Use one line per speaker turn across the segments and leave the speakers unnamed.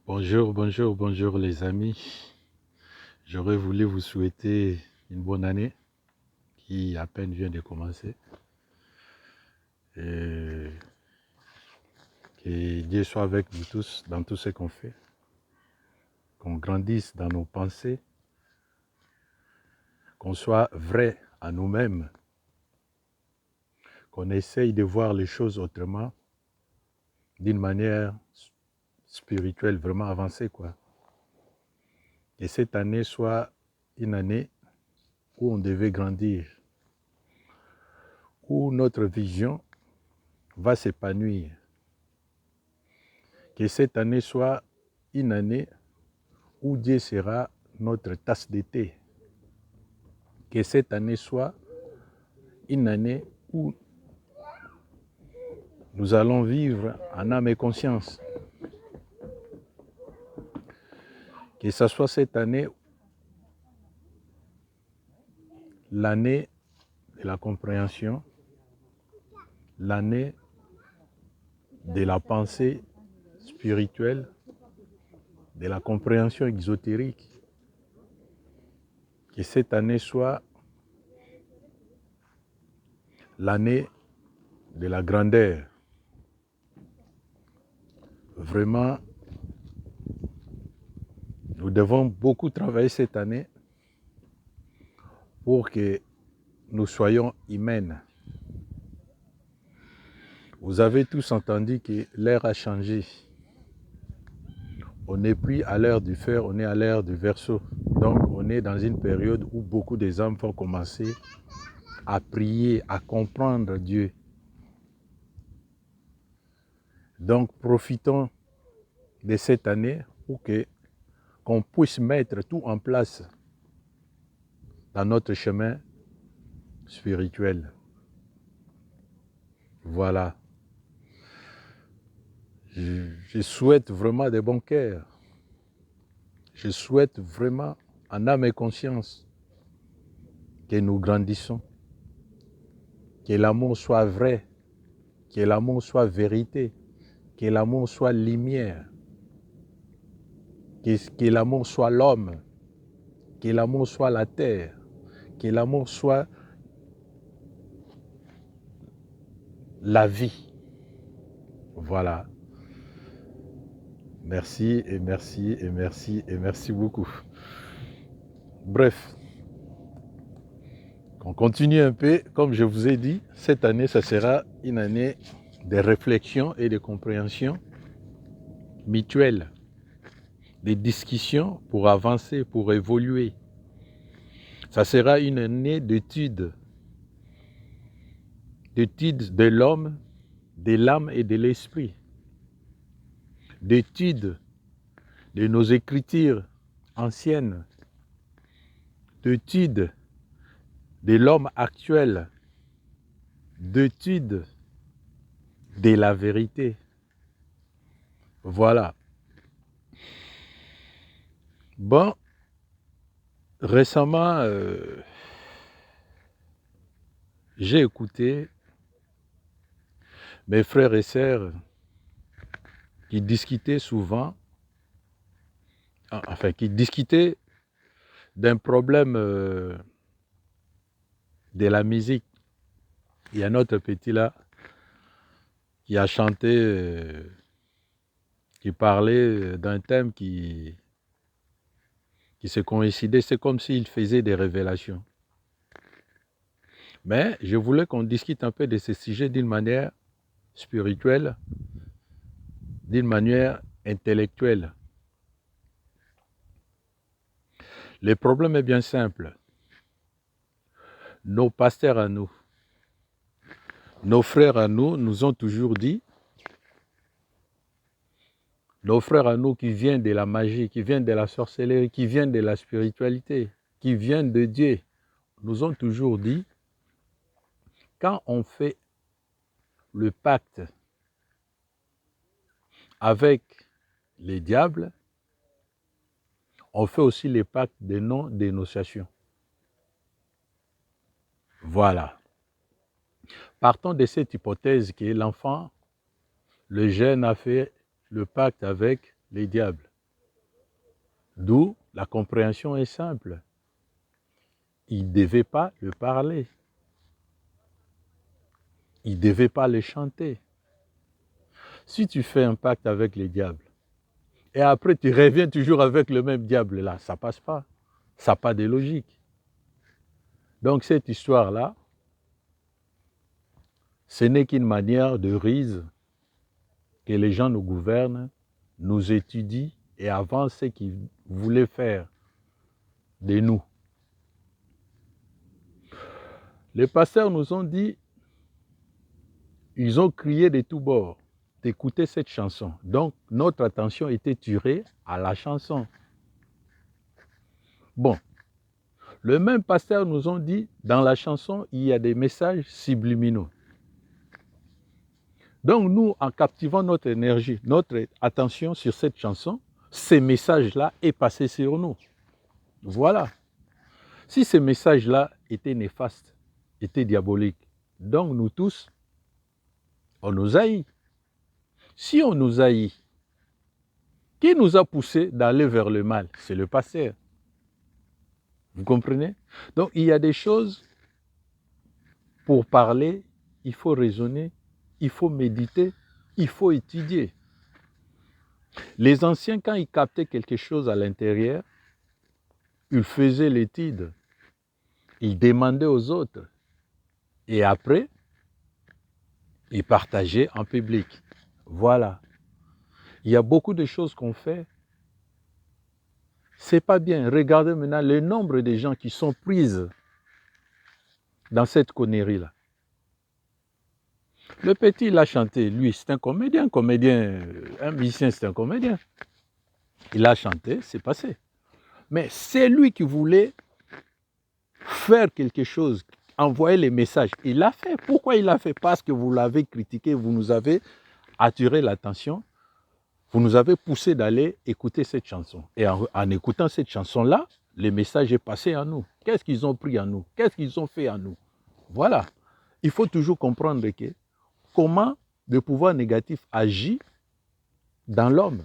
Bonjour, bonjour, bonjour les amis. J'aurais voulu vous souhaiter une bonne année qui à peine vient de commencer. Et que Dieu soit avec nous tous dans tout ce qu'on fait. Qu'on grandisse dans nos pensées. Qu'on soit vrai à nous-mêmes. Qu'on essaye de voir les choses autrement, d'une manière spirituelle, vraiment avancée, quoi. Que cette année soit une année où on devait grandir, où notre vision va s'épanouir. Que cette année soit une année où Dieu sera notre tasse de thé. Que cette année soit une année où nous allons vivre en âme et conscience. Que ce soit cette année l'année de la compréhension, l'année de la pensée spirituelle, de la compréhension exotérique. Que cette année soit l'année de la grandeur. Vraiment, nous devons beaucoup travailler cette année pour que nous soyons humains. Vous avez tous entendu que l'ère a changé. On n'est plus à l'ère du fer, on est à l'ère du Verseau. Donc on est dans une période où beaucoup des hommes vont commencer à prier, à comprendre Dieu. Donc profitons de cette année pour qu'on puisse mettre tout en place dans notre chemin spirituel. Voilà. Je souhaite vraiment de bon cœur. Je souhaite vraiment en âme et conscience que nous grandissons. Que l'amour soit vrai, que l'amour soit vérité, que l'amour soit lumière, que l'amour soit l'homme, que l'amour soit la terre, que l'amour soit la vie. Voilà. Merci et merci et merci et merci beaucoup. Bref, on continue un peu. Comme je vous ai dit, cette année, ça sera une année de réflexion et de compréhension mutuelle, des discussions pour avancer, pour évoluer. Ça sera une année d'études de l'homme, de l'âme et de l'esprit, d'études de nos écritures anciennes, d'études de l'homme actuel, d'études de la vérité. Voilà. Bon, récemment, j'ai écouté mes frères et sœurs qui discutaient souvent, enfin qui discutaient d'un problème de la musique. Il y a notre petit là qui a chanté, qui parlait d'un thème qui se coïncidait, c'est comme s'il faisait des révélations. Mais je voulais qu'on discute un peu de ce sujet d'une manière spirituelle, d'une manière intellectuelle. Le problème est bien simple. Nos pasteurs à nous, nos frères à nous, nous ont toujours dit, nos frères à nous qui viennent de la magie, qui viennent de la sorcellerie, qui viennent de la spiritualité, qui viennent de Dieu, nous ont toujours dit, quand on fait le pacte avec les diables, on fait aussi les pactes de non-dénonciation. Voilà. Partons de cette hypothèse que l'enfant, le jeune a fait le pacte avec les diables. D'où la compréhension est simple. Il ne devait pas le parler. Il ne devait pas le chanter. Si tu fais un pacte avec les diables, et après tu reviens toujours avec le même diable là, ça ne passe pas. Ça n'a pas de logique. Donc cette histoire-là, ce n'est qu'une manière de ruse que les gens nous gouvernent, nous étudient et avancent ce qu'ils voulaient faire de nous. Les pasteurs nous ont dit, ils ont crié de tous bords d'écouter cette chanson. Donc notre attention était tirée à la chanson. Bon, le même pasteur nous ont dit, dans la chanson, il y a des messages subliminaux. Donc nous, en captivant notre énergie, notre attention sur cette chanson, ces messages-là est passé sur nous. Voilà. Si ces messages-là étaient néfastes, étaient diaboliques, donc nous tous, on nous haït. Si on nous haït, qui nous a poussé d'aller vers le mal? C'est le pasteur. Vous comprenez? Donc il y a des choses, pour parler, il faut raisonner, il faut méditer, il faut étudier. Les anciens, quand ils captaient quelque chose à l'intérieur, ils faisaient l'étude, ils demandaient aux autres, et après, ils partageaient en public. Voilà. Il y a beaucoup de choses qu'on fait. C'est pas bien. Regardez maintenant le nombre de gens qui sont prises dans cette connerie-là. Le petit, il a chanté. Lui, c'est un comédien. Un musicien, c'est un comédien. Il a chanté, c'est passé. Mais c'est lui qui voulait faire quelque chose, envoyer les messages. Il l'a fait. Pourquoi il l'a fait? Parce que vous l'avez critiqué, vous nous avez attiré l'attention. Vous nous avez poussé d'aller écouter cette chanson. Et en écoutant cette chanson-là, le message est passé à nous. Qu'est-ce qu'ils ont pris en nous? Qu'est-ce qu'ils ont fait en nous? Voilà. Il faut toujours comprendre que comment le pouvoir négatif agit dans l'homme.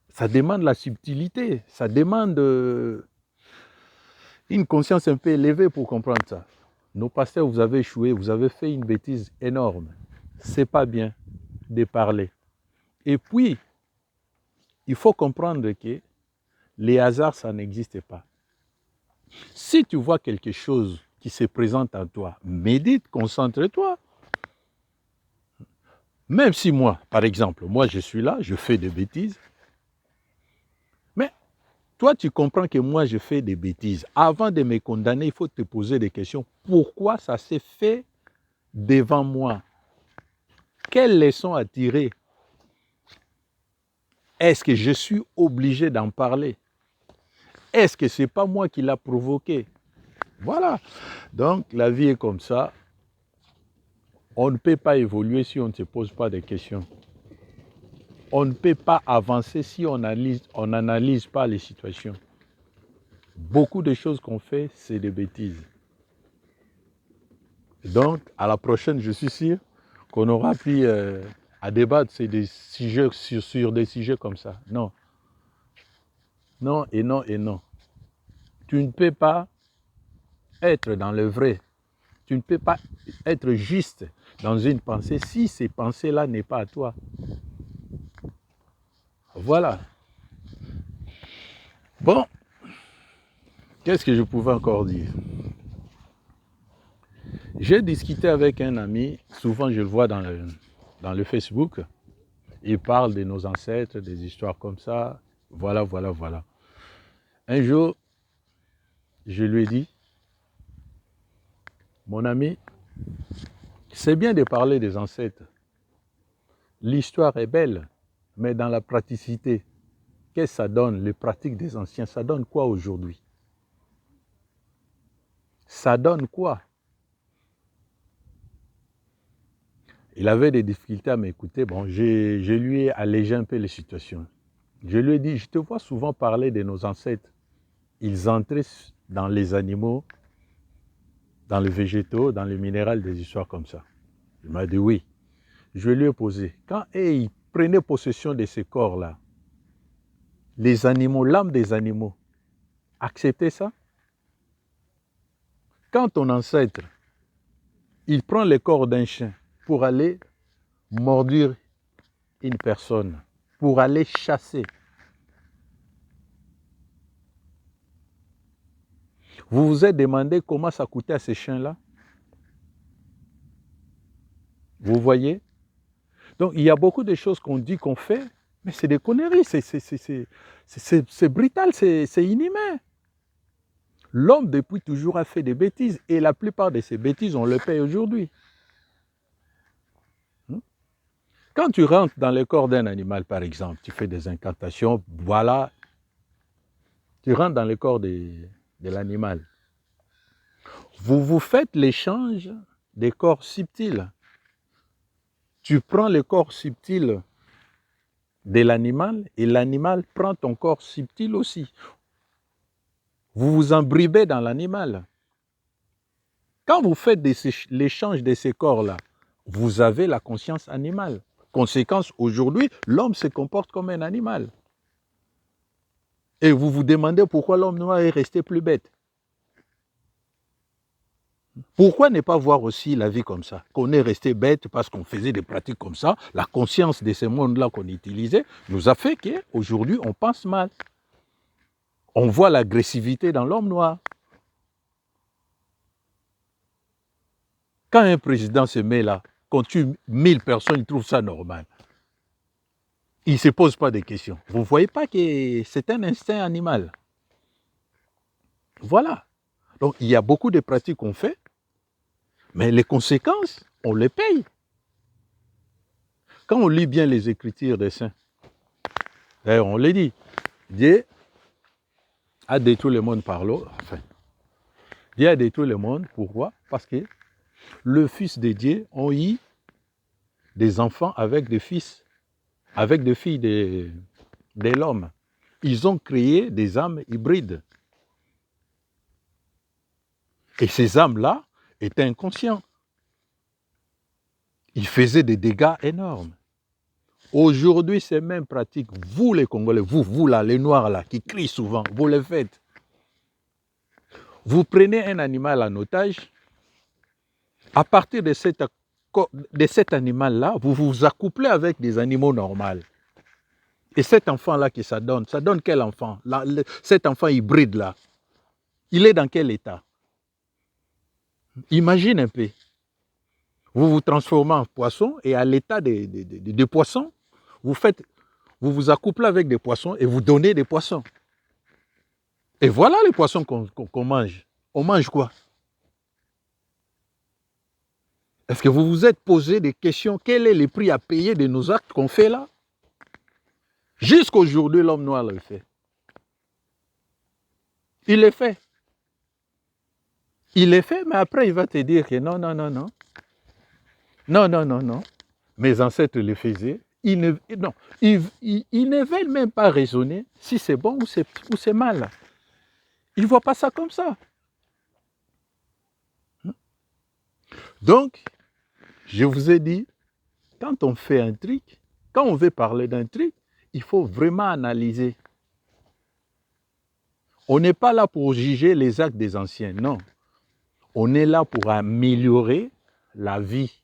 Ça demande la subtilité, ça demande une conscience un peu élevée pour comprendre ça. Nos pasteurs, vous avez échoué, vous avez fait une bêtise énorme. C'est pas bien de parler. Et puis, il faut comprendre que les hasards, ça n'existe pas. Si tu vois quelque chose qui se présente à toi, médite, concentre-toi. Même si moi, par exemple, moi je suis là, je fais des bêtises, mais toi tu comprends que moi je fais des bêtises. Avant de me condamner, il faut te poser des questions. Pourquoi ça s'est fait devant moi? Quelle leçon à tirer? Est-ce que je suis obligé d'en parler? Est-ce que ce n'est pas moi qui l'a provoqué? Voilà. Donc la vie est comme ça. On ne peut pas évoluer si on ne se pose pas de questions. On ne peut pas avancer si on n'analyse pas les situations. Beaucoup de choses qu'on fait, c'est des bêtises. Donc, à la prochaine, je suis sûr qu'on aura pu à débattre sur des sujets comme ça. Non. Non et non et non. Tu ne peux pas être dans le vrai. Tu ne peux pas être juste dans une pensée si ces pensées-là n'est pas à toi. Voilà. Bon, qu'est-ce que je pouvais encore dire? J'ai discuté avec un ami, souvent je le vois dans le Facebook, il parle de nos ancêtres, des histoires comme ça, voilà. Un jour, je lui ai dit, mon ami, c'est bien de parler des ancêtres, l'histoire est belle, mais dans la praticité, qu'est-ce que ça donne, les pratiques des anciens, ça donne quoi aujourd'hui? Ça donne quoi? Il avait des difficultés à m'écouter. Bon, je lui ai allégé un peu les situations. Je lui ai dit, je te vois souvent parler de nos ancêtres. Ils entraient dans les animaux, dans les végétaux, dans les minéraux, des histoires comme ça. Il m'a dit oui. Je lui ai posé, quand ils prenaient possession de ces corps-là, les animaux, l'âme des animaux. Acceptez ça? Quand ton ancêtre, il prend le corps d'un chien pour aller mordre une personne, pour aller chasser, vous vous êtes demandé comment ça coûtait à ces chiens-là? Vous voyez? Donc, il y a beaucoup de choses qu'on dit, qu'on fait, mais c'est des conneries, c'est brutal, c'est inhumain. L'homme, depuis toujours, a fait des bêtises, et la plupart de ces bêtises, on le paye aujourd'hui. Quand tu rentres dans le corps d'un animal, par exemple, tu fais des incantations, voilà, tu rentres dans le corps de l'animal. Vous faites l'échange des corps subtils. Tu prends le corps subtil de l'animal et l'animal prend ton corps subtil aussi. Vous vous imbribez dans l'animal. Quand vous faites l'échange de ces corps-là, vous avez la conscience animale. Conséquence, aujourd'hui, l'homme se comporte comme un animal. Et vous vous demandez pourquoi l'homme noir est resté plus bête. Pourquoi ne pas voir aussi la vie comme ça? Qu'on est resté bête parce qu'on faisait des pratiques comme ça, la conscience de ce monde-là qu'on utilisait nous a fait qu'aujourd'hui on pense mal. On voit l'agressivité dans l'homme noir. Quand un président se met là, qu'on tue 1000 personnes, il trouve ça normal. Il ne se pose pas de questions. Vous ne voyez pas que c'est un instinct animal. Voilà. Donc il y a beaucoup de pratiques qu'on fait, mais les conséquences, on les paye. Quand on lit bien les Écritures des saints, on les dit, Dieu a détruit le monde par l'eau. Enfin, Dieu a détruit le monde. Pourquoi? Parce que le Fils de Dieu a eu des enfants avec des fils, avec des filles de l'homme. Ils ont créé des âmes hybrides. Et ces âmes-là étaient inconscientes. Ils faisaient des dégâts énormes. Aujourd'hui, ces mêmes pratiques, vous les Congolais, vous là, les Noirs là, qui crient souvent, vous les faites. Vous prenez un animal en otage, à partir de cet animal-là, vous vous accouplez avec des animaux normaux. Et cet enfant-là que ça donne quel enfant? Cet enfant hybride-là, il est dans quel état? Imagine un peu. Vous vous transformez en poisson et à l'état de poisson, vous vous accouplez avec des poissons et vous donnez des poissons. Et voilà les poissons qu'on mange. On mange quoi? Est-ce que vous vous êtes posé des questions? Quel est le prix à payer de nos actes qu'on fait là? Jusqu'aujourd'hui, l'homme noir le fait. Il le fait. Il le fait, mais après, il va te dire que non, non, non, non. Non, non, non, non. Mes ancêtres le faisaient. Ils ne veulent même pas raisonner si c'est bon ou c'est mal. Ils ne voient pas ça comme ça. Donc, je vous ai dit, quand on fait un truc, quand on veut parler d'un truc, il faut vraiment analyser. On n'est pas là pour juger les actes des anciens, non. On est là pour améliorer la vie,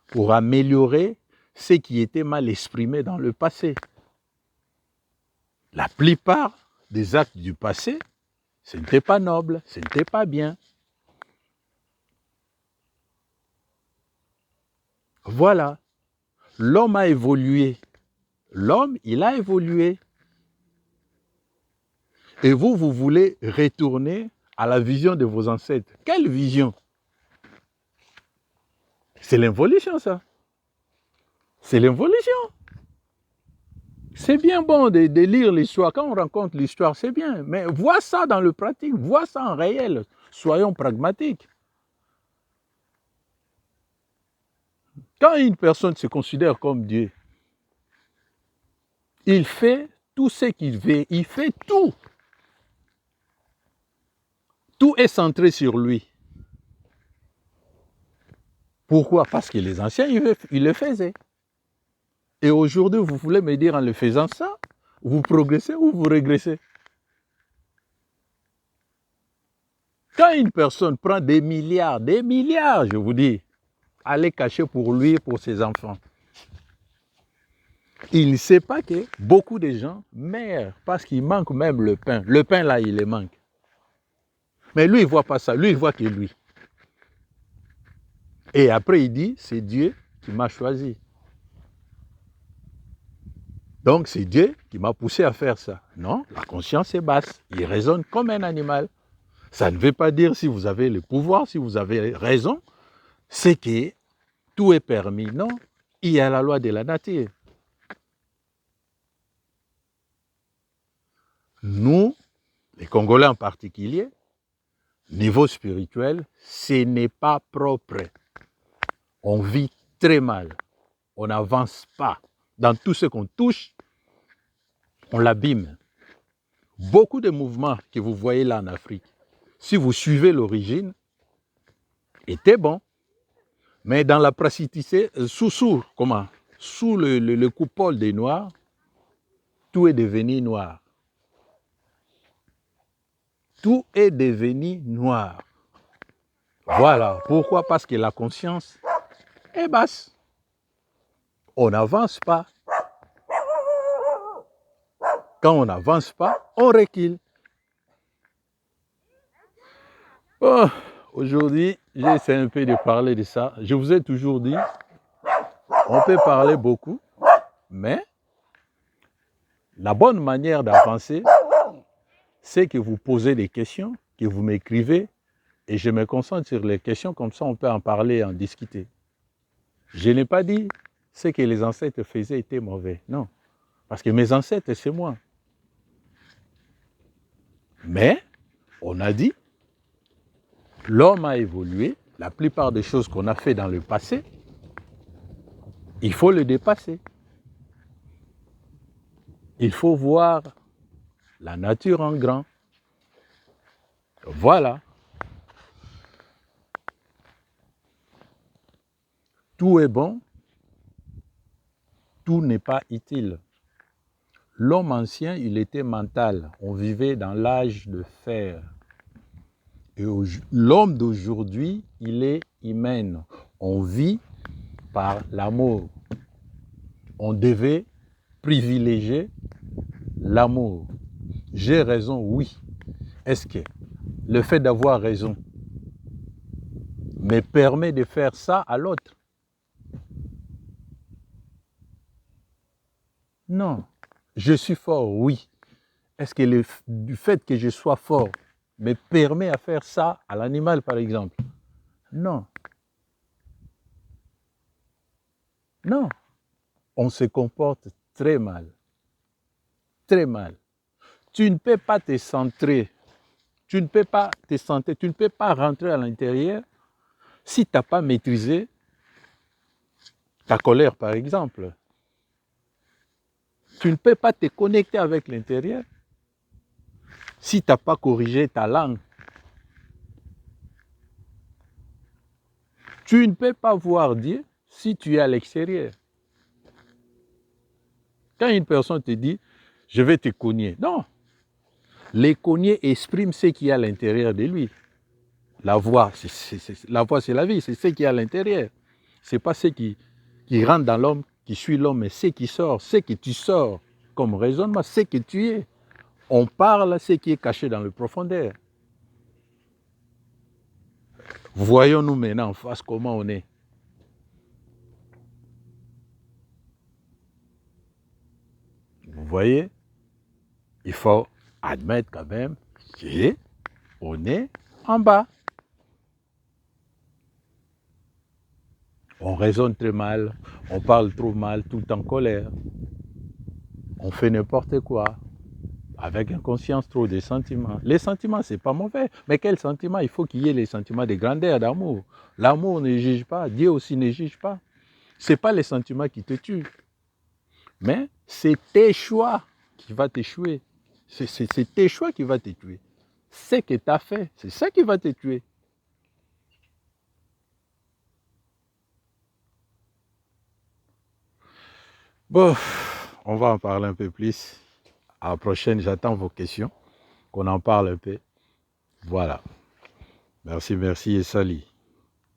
pour améliorer ce qui était mal exprimé dans le passé. La plupart des actes du passé, ce n'était pas noble, ce n'était pas bien. Voilà. L'homme a évolué. L'homme, il a évolué. Et vous voulez retourner à la vision de vos ancêtres. Quelle vision? C'est l'évolution, ça. C'est l'évolution. C'est bien bon de lire l'histoire. Quand on rencontre l'histoire, c'est bien. Mais vois ça dans le pratique, vois ça en réel. Soyons pragmatiques. Quand une personne se considère comme Dieu, il fait tout ce qu'il veut. Il fait tout. Tout est centré sur lui. Pourquoi? Parce que les anciens, ils le faisaient. Et aujourd'hui, vous voulez me dire en le faisant ça, Vous progressez ou vous régressez? Quand une personne prend des milliards, je vous dis, allez cacher pour lui et pour ses enfants, il ne sait pas que beaucoup de gens meurent parce qu'il manque même le pain. Le pain, là, il les manque. Mais lui, il ne voit pas ça. Lui, il voit que lui. Et après, il dit, c'est Dieu qui m'a choisi. Donc, c'est Dieu qui m'a poussé à faire ça. Non, la conscience est basse. Il raisonne comme un animal. Ça ne veut pas dire si vous avez le pouvoir, si vous avez raison, c'est que tout est permis. Non, il y a la loi de la nature. Nous, les Congolais en particulier, niveau spirituel, ce n'est pas propre. On vit très mal. On n'avance pas. Dans tout ce qu'on touche, on l'abîme. Beaucoup de mouvements que vous voyez là en Afrique, si vous suivez l'origine, étaient bons. Mais dans la praticité, sous le coupole des Noirs, tout est devenu noir. Tout est devenu noir. Voilà. Pourquoi? Parce que la conscience est basse. On n'avance pas. Quand on n'avance pas, on recule. Oh, aujourd'hui, j'essaie un peu de parler de ça. Je vous ai toujours dit, on peut parler beaucoup, mais la bonne manière d'avancer, c'est que vous posez des questions, que vous m'écrivez, et je me concentre sur les questions, comme ça on peut en parler, en discuter. Je n'ai pas dit ce que les ancêtres faisaient était mauvais, non. Parce que mes ancêtres, c'est moi. Mais, on a dit, l'homme a évolué, la plupart des choses qu'on a fait dans le passé, il faut le dépasser. Il faut voir la nature en grand. Voilà. Tout est bon, tout n'est pas utile. L'homme ancien, il était mental. On vivait dans l'âge de fer. Et l'homme d'aujourd'hui, il est humain. On vit par l'amour. On devait privilégier l'amour. J'ai raison, oui. Est-ce que le fait d'avoir raison me permet de faire ça à l'autre? Non. Je suis fort, oui. Est-ce que du fait que je sois fort me permet à faire ça à l'animal, par exemple? Non. Non. On se comporte très mal. Très mal. Tu ne peux pas te centrer. Tu ne peux pas te centrer. Tu ne peux pas rentrer à l'intérieur si tu n'as pas maîtrisé ta colère, par exemple. Tu ne peux pas te connecter avec l'intérieur si tu n'as pas corrigé ta langue. Tu ne peux pas voir Dieu si tu es à l'extérieur. Quand une personne te dit, je vais te cogner, non. Les cogners expriment ce qu'il y a à l'intérieur de lui. La voix, c'est la vie, c'est ce qu'il y a à l'intérieur. Ce n'est pas ce qui rentre dans l'homme, qui suit l'homme, mais ce qui sort, ce que tu sors comme raisonnement, ce que tu es. On parle ce qui est caché dans le profondeur. Voyons-nous maintenant en face comment on est. Vous voyez, il faut admettre quand même qu'on est en bas. On raisonne très mal, on parle trop mal, tout en colère. On fait n'importe quoi, avec inconscience, trop de sentiments. Les sentiments, ce n'est pas mauvais. Mais quels sentiments? Il faut qu'il y ait les sentiments de grandeur, d'amour. L'amour ne juge pas, Dieu aussi ne juge pas. Ce n'est pas les sentiments qui te tuent. Mais c'est tes choix qui vont t'échouer. C'est tes choix qui vont te tuer. Ce que tu as fait, c'est ça qui va te tuer. Bon, on va en parler un peu plus. À la prochaine, j'attends vos questions, qu'on en parle un peu. Voilà. Merci, merci et salut.